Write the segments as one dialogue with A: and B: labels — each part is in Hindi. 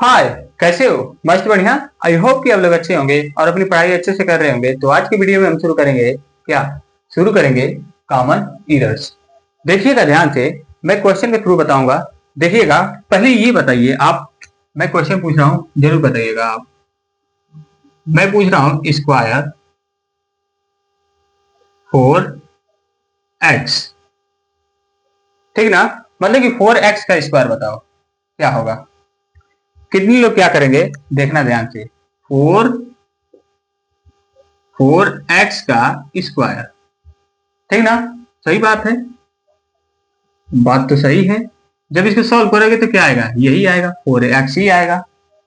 A: हाय, कैसे हो? मस्त बढ़िया। आई होप कि आप लोग अच्छे होंगे और अपनी पढ़ाई अच्छे से कर रहे होंगे। तो आज की वीडियो में हम शुरू करेंगे कॉमन इरर्स। देखिएगा ध्यान से, मैं क्वेश्चन के थ्रू बताऊंगा। देखिएगा, पहले ये बताइए आप, मैं क्वेश्चन पूछ रहा हूँ, जरूर बताइएगा आप। मैं पूछ रहा हूँ स्क्वायर 4x, ठीक ना? मतलब कि 4x का स्क्वायर बताओ क्या होगा। कितने लोग क्या करेंगे देखना ध्यान से। 4x का स्क्वायर, ठीक ना? सही बात है, बात तो सही है। जब इसको सॉल्व करोगे तो क्या आएगा? यही आएगा, 4x ही आएगा।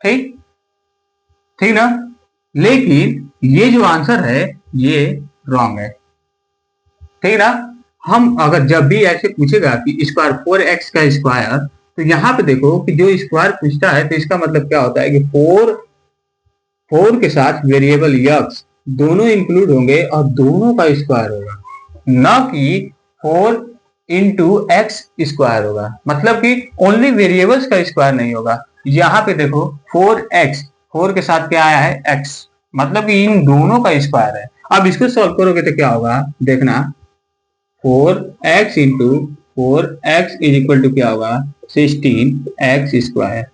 A: ठीक ठीक ना? लेकिन ये जो आंसर है ये रॉन्ग है, ठीक ना? हम अगर जब भी ऐसे पूछेगा कि स्क्वायर 4x का स्क्वायर, तो यहाँ पे देखो कि जो स्क्वायर पूछता है तो इसका मतलब क्या होता है कि 4 के साथ वेरिएबल यक्स दोनों इंक्लूड होंगे और दोनों का स्क्वायर होगा, न कि 4 इंटू एक्स स्क्वायर होगा। मतलब कि ओनली वेरिएबल्स का स्क्वायर नहीं होगा। यहाँ पे देखो 4x, 4 के साथ क्या आया है? x, मतलब कि इन दोनों का स्क्वायर है। अब इसको सॉल्व करोगे तो क्या होगा देखना, 4x into 4x is equal to क्या होगा? 16x square.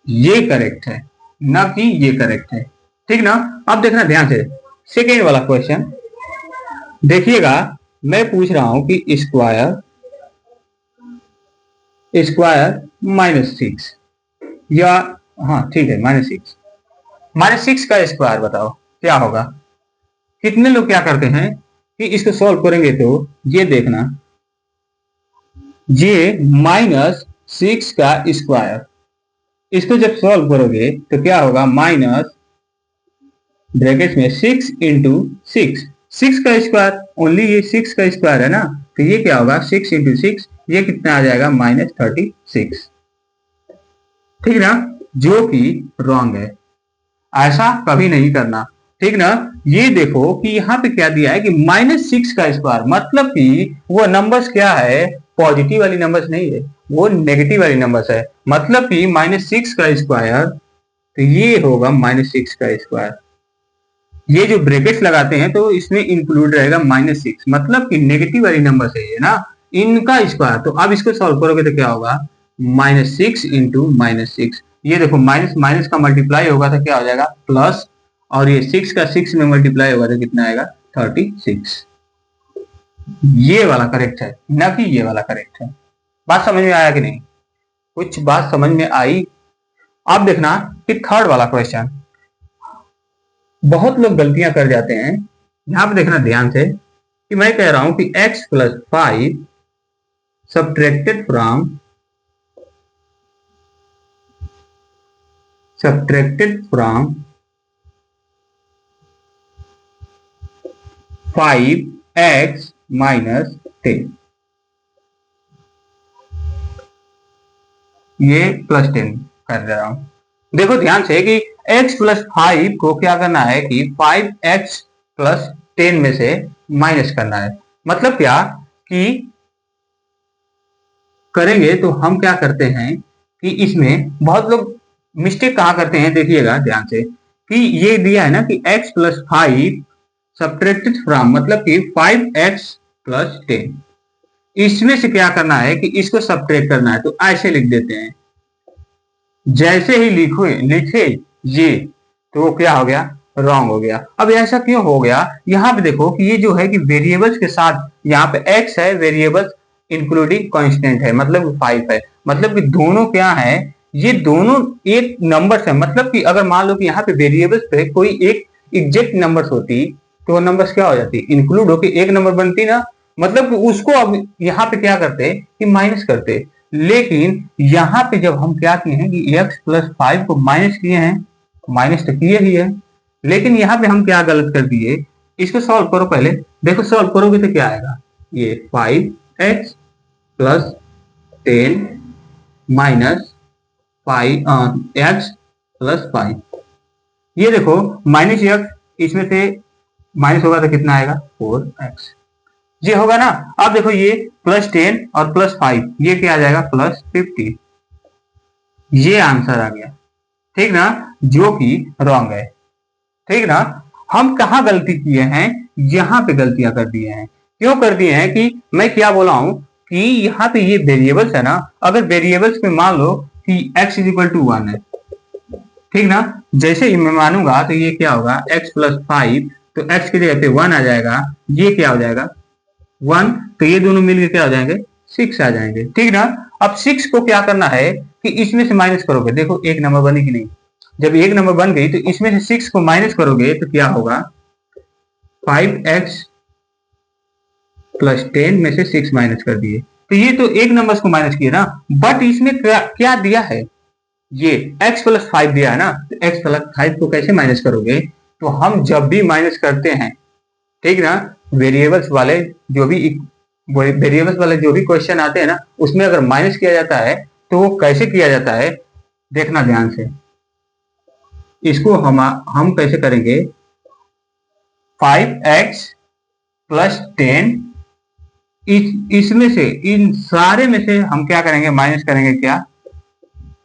A: ये करेक्ट है, ना कि ये करेक्ट है, ठीक ना? अब देखना ध्यान से, सेकेंड वाला क्वेश्चन देखिएगा। मैं पूछ रहा हूं कि स्क्वायर -6, या हाँ ठीक है -6 का स्क्वायर बताओ क्या होगा। कितने लोग क्या करते हैं कि इसको सॉल्व करेंगे तो ये देखना, ये -6 का स्क्वायर, इसको जब सॉल्व करोगे तो क्या होगा? माइनस ब्रैकेट में 6 इंटू 6 का स्क्वायर, ओनली ये 6 का स्क्वायर है ना, तो ये क्या होगा? 6 इंटू 6, ये कितना आ जाएगा? -36, ठीक ना? जो कि रॉन्ग है, ऐसा कभी नहीं करना, ठीक ना? ये देखो कि यहाँ पे क्या दिया है कि -6 का स्क्वायर, मतलब कि वो नंबर्स क्या है? पॉजिटिव वाली नंबर्स नहीं है, वो नेगेटिव वाली नंबर्स है। मतलब कि -6 का स्क्वायर, तो ये होगा -6 का स्क्वायर। ये जो ब्रैकेट्स लगाते हैं तो इसमें इंक्लूड रहेगा -6, मतलब कि नेगेटिव वाली नंबर है ये ना, इनका स्क्वायर। तो अब इसको सॉल्व करोगे तो क्या होगा? -6 इंटू -6, ये देखो माइनस माइनस का मल्टीप्लाई होगा तो क्या हो जाएगा? प्लस, और ये 6 का 6 में मल्टीप्लाई होगा तो कितना आएगा? 36। ये वाला करेक्ट है, ना कि ये वाला करेक्ट है। बात समझ में आया कि नहीं? कुछ बात समझ में आई? अब देखना कि थर्ड वाला क्वेश्चन, बहुत लोग गलतियां कर जाते हैं। यहां पे देखना ध्यान से कि मैं कह रहा हूं कि x + 5 सब्ट्रैक्टेड फ्रॉम 5x - 10, ये +10 कर दे रहा हूं। देखो ध्यान से कि x + 5 को क्या करना है कि 5x + 10 में से माइनस करना है। मतलब क्या कि करेंगे तो हम क्या करते हैं कि इसमें बहुत लोग मिस्टेक कहाँ करते हैं, देखिएगा ध्यान से कि ये दिया है ना कि x + 5 सब्ट्रैक्टेड फ्रॉम, मतलब कि 5x + 10, इसमें से क्या करना है कि इसको सब्ट्रैक्ट करना है। तो ऐसे लिख देते हैं, जैसे ही लिखे ये, तो वो क्या हो गया? रॉन्ग हो गया। अब ऐसा क्यों हो गया? यहाँ पे देखो कि ये जो है कि वेरिएबल्स के साथ, यहाँ पे x है, वेरिएबल्स इंक्लूडिंग कांस्टेंट है, मतलब 5 है, मतलब कि दोनों क्या है? ये दोनों एक नंबर है। मतलब कि अगर मान लो कि यहाँ पे वेरिएबल्स पे कोई एक एग्जैक्ट नंबर्स होती तो वो नंबर्स क्या हो जाती? इंक्लूड होके एक नंबर बनती ना। मतलब कि उसको अब यहाँ पे क्या करते कि माइनस करते। लेकिन यहाँ पे जब हम क्या किए हैं कि x + 5 को माइनस किए हैं, माइनस तो किए ही है, लेकिन यहाँ पे हम क्या गलत कर दिए? इसको सॉल्व करो पहले, देखो सॉल्व करोगे तो क्या आएगा? ये 5x + 10 - 5x + 5, ये देखो -x, इसमें से माइनस होगा तो कितना आएगा? 4x, ये होगा ना। अब देखो ये +10 और +5, ये क्या आ जाएगा? +50, ये आंसर आ गया। ठीक ना, जो कि रॉन्ग है। ठीक ना, हम कहाँ गलती किए हैं, यहाँ पे गलतियां कर दिए हैं। क्यों कर दिए हैं कि मैं क्या बोला हूं कि यहाँ पे ये वेरिएबल्स है ना, अगर वेरिएबल्स में मान लो कि x इज इक्वल टू 1 है, ठीक ना, जैसे ही मैं मानूंगा तो ये क्या होगा x प्लस 5, तो x की जगह पे 1 आ जाएगा, ये क्या हो जाएगा 1, तो ये दोनों मिलकर क्या हो जाएंगे 6 आ जाएंगे। ठीक ना, अब 6 को क्या करना है कि इसमें से माइनस करोगे, देखो एक नंबर बनी कि नहीं, जब एक नंबर बन गई तो इसमें से 6 को माइनस करोगे तो क्या होगा 5x प्लस 10 में से 6 माइनस कर दिए, तो ये तो एक नंबर को माइनस किया ना, बट इसमें क्या दिया है, ये x प्लस 5 दिया है ना, तो x प्लस 5 को कैसे माइनस करोगे, तो हम जब भी माइनस करते हैं, ठीक ना, वेरिएबल्स वाले जो भी क्वेश्चन आते हैं ना, उसमें अगर माइनस किया जाता है तो वो कैसे किया जाता है, देखना ध्यान से। इसको हम कैसे करेंगे, 5x प्लस 10, इसमें से इन सारे में से हम क्या करेंगे, माइनस करेंगे क्या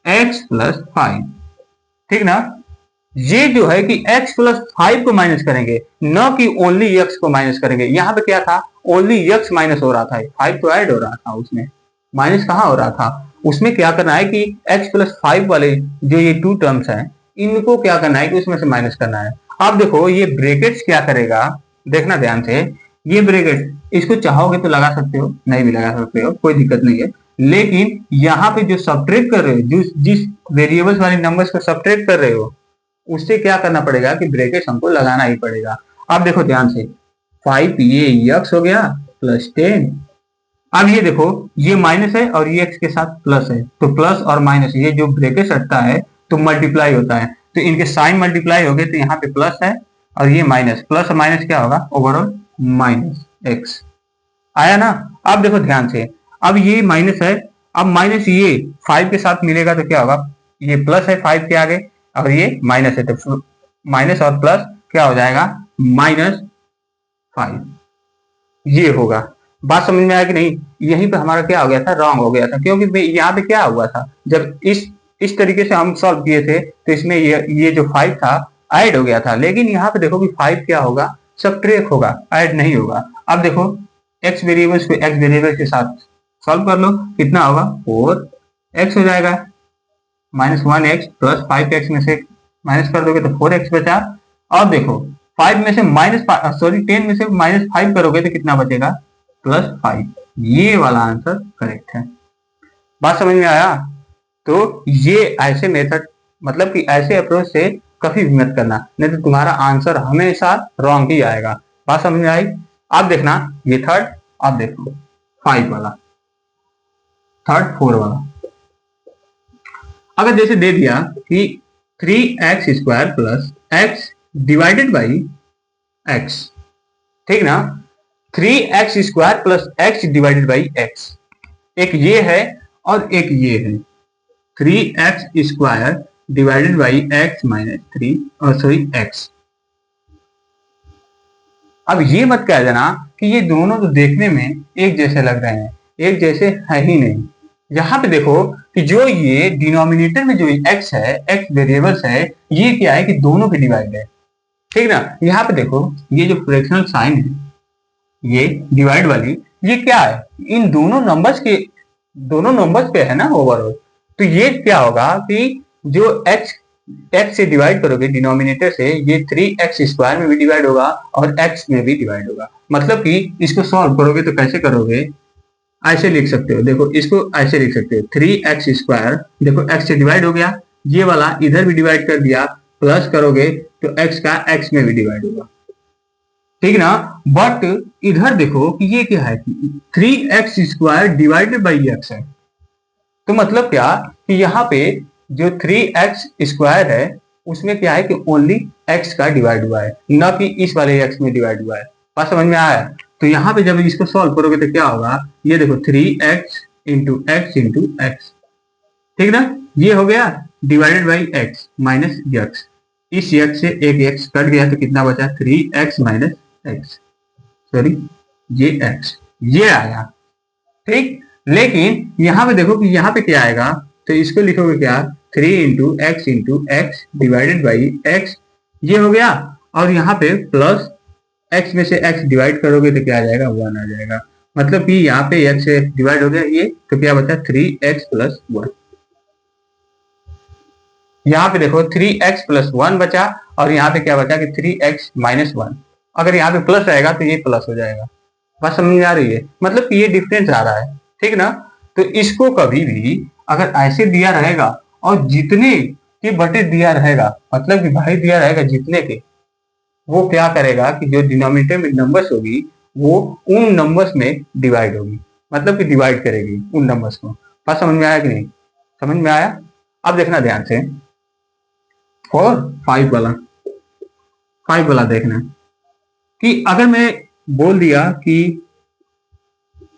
A: x प्लस 5। ठीक ना, ये जो है कि x प्लस 5 को माइनस करेंगे, न कि ओनली x को माइनस करेंगे। यहाँ पे क्या था, ओनली x माइनस हो रहा था, 5 तो ऐड हो रहा था, उसमें माइनस कहाँ हो रहा था। उसमें क्या करना है कि x प्लस 5 वाले जो ये 2 टर्म्स हैं, इनको क्या करना है कि उसमें से माइनस करना है। अब देखो ये ब्रैकेट्स क्या करेगा, देखना ध्यान से, ये ब्रैकेट इसको चाहोगे तो लगा सकते हो, नहीं भी लगा सकते हो, कोई दिक्कत नहीं है, लेकिन यहाँ पे जो सब्ट्रैक्ट कर रहे हो, जिस वेरिएबल्स वाले नंबर्स को सब्ट्रैक्ट कर रहे हो, उससे क्या करना पड़ेगा कि ब्रैकेट हमको लगाना ही पड़ेगा। अब देखो ध्यान से, 5 ये x हो गया प्लस 10, अब ये देखो ये माइनस है और ये x के साथ प्लस है, तो प्लस और माइनस ये जो ब्रैकेट हटता है तो मल्टीप्लाई होता है, तो इनके साइन मल्टीप्लाई हो गए, तो यहाँ पे प्लस है और ये माइनस, प्लस और माइनस क्या होगा ओवरऑल माइनस x आया ना। अब देखो ध्यान से, अब ये माइनस है, अब माइनस ये 5 के साथ मिलेगा तो क्या होगा, ये प्लस है 5 के आगे और ये माइनस है, तो माइनस और प्लस क्या हो जाएगा -5, ये होगा। बात समझ में आया कि नहीं, यहीं पे हमारा क्या हो गया था, रॉन्ग हो गया था, क्योंकि यहाँ पे क्या हुआ था, जब इस तरीके से हम सॉल्व किए थे तो इसमें ये जो 5 था ऐड हो गया था, लेकिन यहाँ पे देखो कि 5 क्या होगा सब्ट्रैक्ट होगा, ऐड नहीं होगा। अब देखो x वेरिएबल्स को x वेरिएबल के साथ सॉल्व कर लो, कितना होगा 4x हो जाएगा, -1x प्लस 5x में से माइनस कर दोगे तो 4x बचा। और देखो 5 में से10 में से -5 करोगे तो कितना बचेगा +5, ये वाला आंसर करेक्ट है। बात समझ में आया, तो ये ऐसे मेथड, मतलब कि ऐसे अप्रोच से कभी भी मत करना, नहीं तो तुम्हारा आंसर हमेशा रॉन्ग ही आएगा। बात समझ में आई, आप देखना ये थर्ड, आप देखो 5 वाला, थर्ड 4 वाला, अगर जैसे दे दिया कि 3x square plus x divided by x, ठीक ना, 3x square plus x divided by x, एक ये है और एक ये है, 3x square divided by x minus 3 और सॉरी x। अब ये मत कह देना कि ये दोनों तो देखने में एक जैसे लग रहे हैं, एक जैसे है ही नहीं। यहाँ पे देखो कि जो ये डिनोमिनेटर में जो x है, x वेरिएबल्स है, ये क्या है कि दोनों पे डिवाइड है, ठीक ना। यहाँ पे देखो ये जो फ्रैक्शनल साइन है, ये डिवाइड वाली, ये क्या है, इन दोनों नंबर्स पे है ना ओवरऑल, तो ये क्या होगा कि जो x से डिवाइड करोगे डिनोमिनेटर से, ये 3x स्क्वायर में भी डिवाइड होगा और x में भी डिवाइड होगा। मतलब कि इसको सॉल्व करोगे तो कैसे करोगे, ऐसे लिख सकते हो, देखो इसको ऐसे लिख सकते हो, 3x स्क्वायर, देखो x से डिवाइड हो गया, ये वाला इधर भी डिवाइड कर दिया, प्लस करोगे तो x का x में भी डिवाइड होगा, ठीक ना। बट इधर देखो कि ये क्या है, 3x square divided by x है, तो मतलब क्या कि यहाँ पे जो 3x स्क्वायर है उसमें क्या है कि ओनली x का डिवाइड हुआ है, न कि इस वाले x में डिवाइड हुआ है। बात समझ में आया, तो यहाँ पे जब इसको सॉल्व करोगे तो क्या होगा, ये देखो 3x इंटू x, ठीक ना, ये हो गया divided by x minus x, इस x से एक x कट गया तो कितना बचा 3x माइनस x, सॉरी ये x, ये आया, ठीक। लेकिन यहाँ पे देखो कि यहाँ पे क्या आएगा, तो इसको लिखोगे क्या, 3 डिवाइडेड बाई एक्स, ये हो गया। और यहाँ पे प्लस x में से x डिवाइड करोगे तो क्या आ जाएगा, 1 आ जाएगा। मतलब कि यहाँ पे x से डिवाइड हो गया ये, तो क्या बचा 3x प्लस 1। यहाँ पे देखो 3x प्लस 1 बचा, और यहाँ पे क्या बचा कि 3x माइनस 1। अगर यहाँ पे प्लस रहेगा तो ये प्लस हो जाएगा। बात समझ में आ रही है, मतलब कि ये डिफरेंस आ रहा है, ठीक ना। तो इसको कभी भी अगर ऐसे दिया रहेगा और जितने के बटे दिया रहेगा, मतलब कि भाई दिया रहेगा जितने के, वो क्या करेगा कि जो डिनोमिनेटर में नंबर्स होगी वो उन नंबर्स में डिवाइड होगी, मतलब कि डिवाइड करेगी उन नंबर्स को। बात समझ में आया कि नहीं, समझ में आया। अब देखना ध्यान से, और 5 वाला देखना कि अगर मैं बोल दिया कि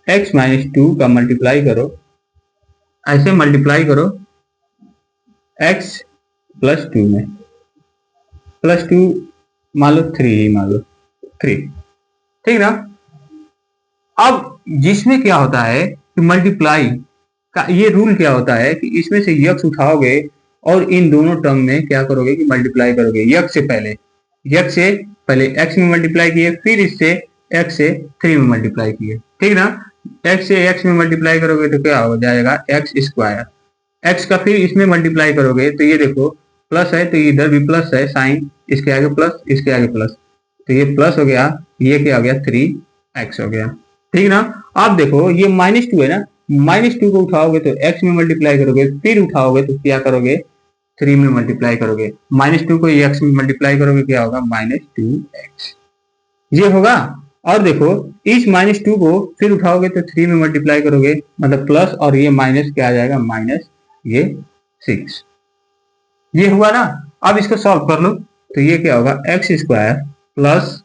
A: x माइनस 2 का मल्टीप्लाई करो, ऐसे मल्टीप्लाई करो x प्लस 2 में, प्लस 2 मान लो 3, मान लो 3, ठीक ना। अब जिसमें क्या होता है कि मल्टीप्लाई का ये रूल क्या होता है कि इसमें से यक्स उठाओगे और इन दोनों टर्म में क्या करोगे कि मल्टीप्लाई करोगे। यक्स से पहले x में मल्टीप्लाई किए, फिर इससे x से 3 में मल्टीप्लाई किए, ठीक ना। x से x में मल्टीप्लाई करोगे तो क्या हो जाएगा, x स्क्वायर। x का फिर इसमें मल्टीप्लाई करोगे तो ये देखो प्लस है तो इधर भी प्लस है, साइन इसके आगे प्लस, इसके आगे प्लस, तो ये प्लस हो गया, ये क्या हो गया 3x हो गया, ठीक ना। अब देखो ये -2 है ना, -2 को उठाओगे तो x में मल्टीप्लाई करोगे, फिर उठाओगे तो क्या करोगे 3 में मल्टीप्लाई करोगे, -2 को x में मल्टीप्लाई करोगे क्या होगा -2x, ये होगा। और देखो इस -2 को फिर उठाओगे तो 3 में मल्टीप्लाई करोगे, मतलब प्लस, और ये माइनस क्या आ जाएगा, माइनस ये 6, ये हुआ ना। अब इसको सॉल्व कर लो तो ये क्या होगा, x स्क्वायर प्लस,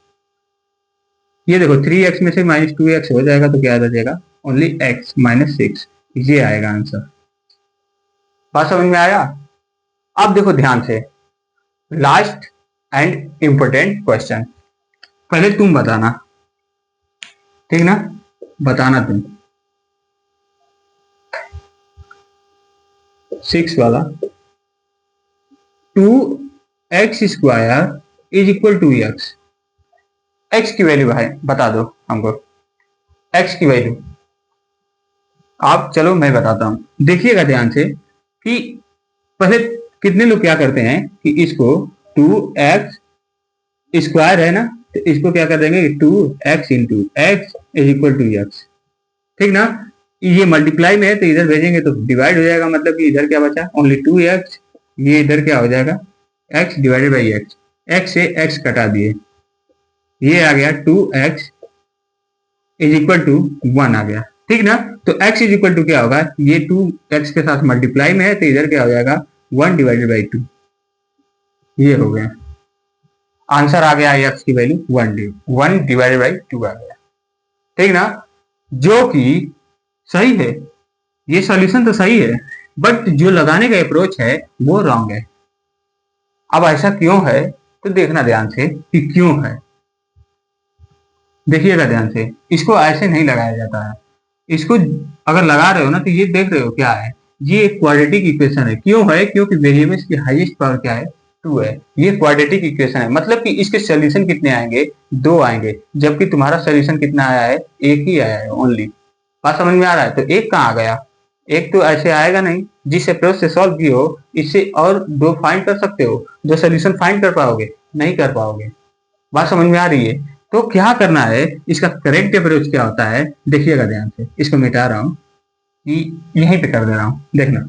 A: ये देखो 3x में से -2x हो जाएगा तो क्या आ जाएगा, ओनली x माइनस 6, ये आएगा आंसर। बात समझ में आया। अब देखो ध्यान से, लास्ट एंड इंपोर्टेंट क्वेश्चन, पहले तुम बताना, ठीक ना, बताना तुम। 6 वाला, 2x square is equal to x, x की वैल्यू भाई बता दो हमको, x की वैल्यू। आप चलो मैं बताता हूं, देखिएगा ध्यान से कि पहले कितने लोग क्या करते हैं कि इसको 2x स्क्वायर है ना, तो इसको क्या कर देंगे 2x into x is equal to x, ठीक ना। ये मल्टीप्लाई में है तो इधर भेजेंगे तो डिवाइड हो जाएगा, मतलब कि इधर क्या बचा ओनली 2x, ये इधर क्या हो जाएगा x divided by x, x से x कटा दिए, ये आ गया 2x इज इक्वल टू 1 आ गया, ठीक ना। तो x इज इक्वल टू क्या होगा, ये 2x के साथ मल्टीप्लाई में है तो इधर क्या हो जाएगा 1 डिवाइडेड बाई 2, ये हो गया आंसर, आ गया x की वैल्यू 1 डिवाइडेड बाई 2 आ गया, ठीक ना, जो कि सही है। ये सॉल्यूशन तो सही है, बट जो लगाने का अप्रोच है वो रॉन्ग है। अब ऐसा क्यों है तो देखना ध्यान से कि क्यों है, देखिएगा ध्यान से। इसको ऐसे नहीं लगाया जाता है, इसको अगर लगा रहे हो ना तो ये देख रहे हो क्या है, ये क्वाड्रेटिक इक्वेशन है। क्यों है, क्योंकि वेरिएबल्स की हाईएस्ट पावर क्या है 2 है, ये क्वाड्रेटिक इक्वेशन है, मतलब कि इसके सॉल्यूशन कितने आएंगे 2 आएंगे, जबकि तुम्हारा सॉल्यूशन कितना आया है, एक ही आया है ओनली। बात समझ में आ रहा है। तो एक कहाँ आ गया, एक तो ऐसे आएगा नहीं, जिस अप्रोच से सॉल्व किए हो इससे और 2 फाइंड कर सकते हो, जो सोल्यूशन फाइंड कर पाओगे नहीं कर पाओगे। बात समझ में आ रही है। तो क्या करना है, इसका करेक्ट अप्रोच क्या होता है, देखिएगा ध्यान से। इसको मिटा रहा हूं, यहीं पे कर दे रहा हूं, देखना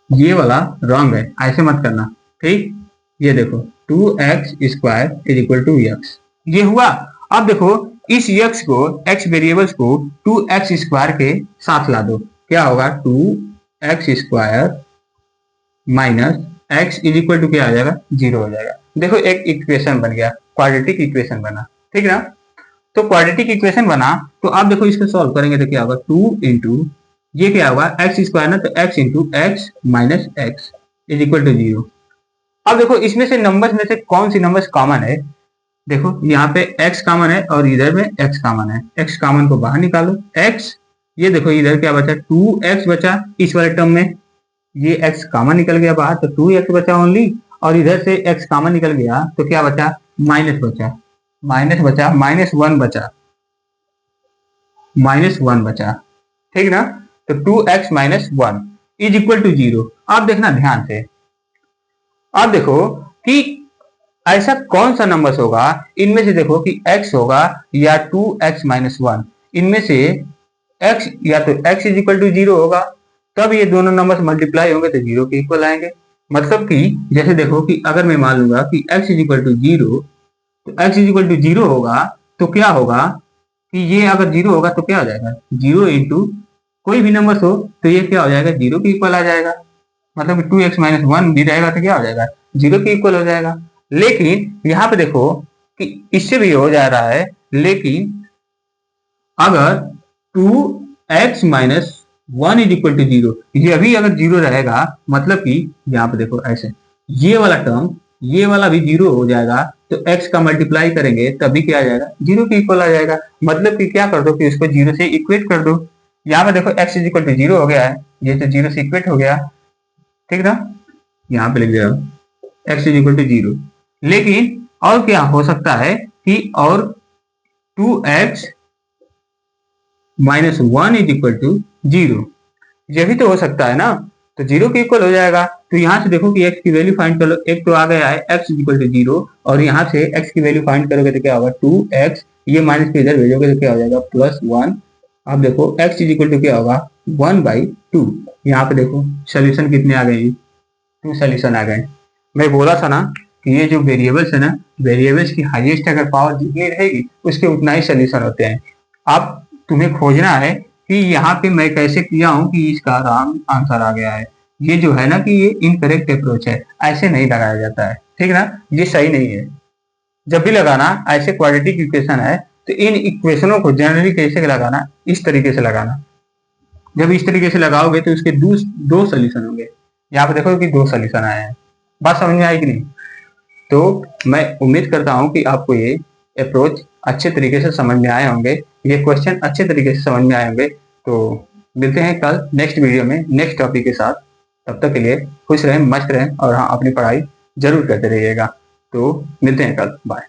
A: ये वाला रॉन्ग है, ऐसे मत करना, ठीक। ये देखो 2x square is equal to x, ये हुआ। अब देखो इस x को, x वेरिएबल्स को 2x स्क्वायर के साथ ला दो, क्या होगा 2x square minus x is equal to क्या आ जाएगा 0 हो जाएगा। देखो एक इक्वेशन बन गया, क्वाड्रेटिक इक्वेशन बना, ठीक ना। तो क्वाड्रेटिक इक्वेशन बना तो आप देखो इसको सॉल्व करेंगे तो क्या होगा 2 इंटू ये क्या होगा एक्स स्क्वायर ना, तो x into x minus x is equal to 0। अब देखो इसमें से नंबर्स में से कौन सी नंबर्स कॉमन है, देखो यहाँ पे x कॉमन है और इधर में x कॉमन है, x कॉमन को बाहर निकालो, x ये देखो इधर क्या बचा, 2x बचा इस वाले टर्म में, ये x कॉमन निकल गया बाहर तो 2x बचा ओनली, और इधर से x कॉमन निकल गया तो क्या बचा, माइनस बचा, -1 बचा, -1 बचा, ठीक ना। तो 2x - 1 इज इक्वल टू 0। आप देखना ध्यान से, आप देखो कि ऐसा कौन सा नंबर होगा इनमें से, देखो कि x होगा या 2x - 1, इनमें से x या तो x इज इक्वल टू 0 होगा, तब ये दोनों नंबर मल्टीप्लाई होंगे तो 0 के इक्वल आएंगे। मतलब कि जैसे देखो कि अगर मैं मान लूंगा कि x इज इक्वल टू 0, तो x इज इक्वल टू 0 होगा तो क्या होगा कि ये अगर 0 होगा तो क्या हो जाएगा, 0 इंटू कोई भी नंबर हो तो ये क्या हो जाएगा, 0 के इक्वल आ जाएगा। मतलब 2x - 1 भी रहेगा तो क्या हो जाएगा, 0 के इक्वल हो जाएगा। लेकिन यहाँ पे देखो कि इससे भी हो जा रहा है, लेकिन अगर 2x - 1 इज इक्वल टू 0, ये अभी अगर 0 रहेगा, मतलब कि यहाँ पे देखो ऐसे ये वाला टर्म, ये वाला भी 0 हो जाएगा, तो x का मल्टीप्लाई करेंगे तभी क्या आ जाएगा, 0 के इक्वल आ जाएगा। मतलब कि क्या कर दो कि उसको 0 से इक्वेट कर दो। यहाँ पे देखो x इज इक्वल टू 0 हो गया है, ये तो 0 से इक्वेट हो गया, ठीक ना। यहाँ पे लिख दिया x इज इक्वल टू 0। लेकिन और क्या हो सकता है कि और 2x - 1 इज इक्वल टू 0, ये भी तो हो सकता है ना, तो 0 के इक्वल हो जाएगा। तो यहाँ से देखो कि x की वैल्यू फाइंड कर लो, एक तो आ गया है x इज इक्वल टू 0, और यहाँ से x की वैल्यू फाइंड करोगे तो क्या होगा, 2x, ये माइनस के इधर भेजोगे तो क्या हो जाएगा, +1। अब देखो x इज इक्वल टू क्या होगा, 1/2। यहाँ पे देखो सोल्यूशन कितने आ गए, 2 सोल्यूशन आ गए। मैं बोला था ना कि ये जो वेरिएबल्स है ना, वेरिएबल्स की हाईएस्ट अगर पावर जितनी रहेगी उसके उतना ही सोल्यूशन होते हैं। आप तुम्हें खोजना है कि यहाँ पे मैं कैसे किया हूँ कि इसका रॉन्ग आंसर आ गया है। ये जो है ना कि ये इनकरेक्ट अप्रोच है, ऐसे नहीं लगाया जाता है, ठीक ना, ये सही नहीं है। जब भी लगाना ऐसे क्वाड्रेटिक इक्वेशन है तो इन इक्वेशनों को जनरली कैसे लगाना, इस तरीके से लगाना। जब इस तरीके से लगाओगे तो उसके दो सोल्यूशन होंगे। यहाँ पे देखो कि 2 सोल्यूशन आए हैं, बात समझ में आएगी नहीं। तो मैं उम्मीद करता हूँ कि आपको ये अप्रोच अच्छे तरीके से समझ में आए होंगे, ये क्वेश्चन अच्छे तरीके से समझ में आए होंगे। तो मिलते हैं कल नेक्स्ट वीडियो में नेक्स्ट टॉपिक के साथ। तब तक के लिए खुश रहें, मस्त रहें, और हाँ अपनी पढ़ाई जरूर करते रहिएगा। तो मिलते हैं कल, बाय।